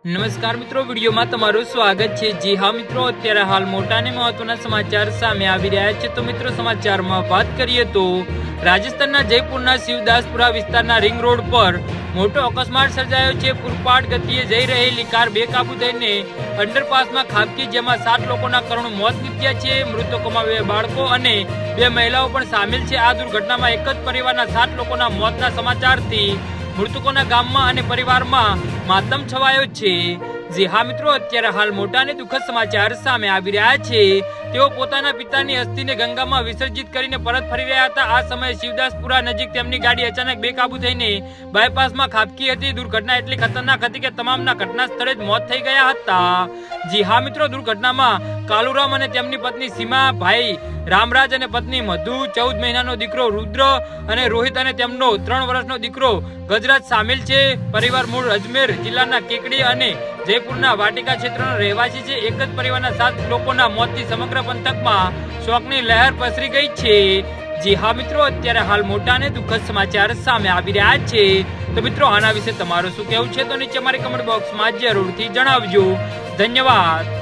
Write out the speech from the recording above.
નમસ્કાર મિત્રો, વિડીયોમાં તમારું સ્વાગત છે। જી હા મિત્રો, અત્યારે હાલ મોટા અને મહત્વના સમાચાર સામે આવી રહ્યા છે। તો મિત્રો, સમાચારમાં વાત કરીએ તો રાજસ્થાનના જયપુરના શિવદાસપુરા વિસ્તારના રિંગ રોડ પર મોટો અકસ્માત સર્જાયો છે। પૂરપાટ ગતિએ જઈ રહેલી કાર બેકાબુ થઈને અંડરપાસમાં ખાબકી, જેમાં 7 લોકોના કરુણ મોત નીપજ્યા છે। મૃતકોમાં 2 બાળકો અને 2 મહિલાઓ પણ સામેલ છે। આ દુર્ઘટનામાં એક જ પરિવારના 7 લોકોના મોતના સમાચારથી મૃતકોના ગામમાં અને પરિવારમાં માતમ છવાયો છે। જી હા મિત્રો, અત્યારે હાલ મોટા અને દુઃખદ સમાચાર સામે આવી રહ્યા છે। તેઓ પોતાના પિતાની અસ્થિને ગંગામાં વિસર્જિત કરીને પરત ફરી રહ્યા હતા। આ સમયે શિવદાસપુરા નજીક તેમની ગાડી અચાનક બેકાબુ થઈને બાયપાસમાં ખાબકી હતી। દુર્ઘટના એટલી ખતરનાક હતી કે તમામના ઘટના સ્થળે જ મોત થઈ ગયા હતા। જી હા મિત્રો, દુર્ઘટનામાં કાલુરામ અને તેમની પત્ની સીમા, ભાઈ રામરાજ અને પત્ની મધુ, 14 મહિનાનો દીકરો રુદ્ર અને રોહિત અને તેમનો 3 વર્ષનો દીકરો ગજરાજ સામેલ છે। પરિવાર મૂળ અજમેર જિલ્લાના કેકડી અને જયપુરના વાટિકા ક્ષેત્રનો રહેવાસી છે। એક જ પરિવારના 7 લોકોના મોતથી સમગ્ર પંથકમાં શોકની લહેર પસરી ગઈ છે। જી હા મિત્રો, અત્યારે હાલ મોટા અને દુઃખદ સમાચાર સામે આવી રહ્યા છે। તો મિત્રો, આના વિશે તમારું શું કહેવું છે તો નીચે મારી કમેન્ટ બોક્સમાં જરૂરથી જણાવજો। ધન્યવાદ।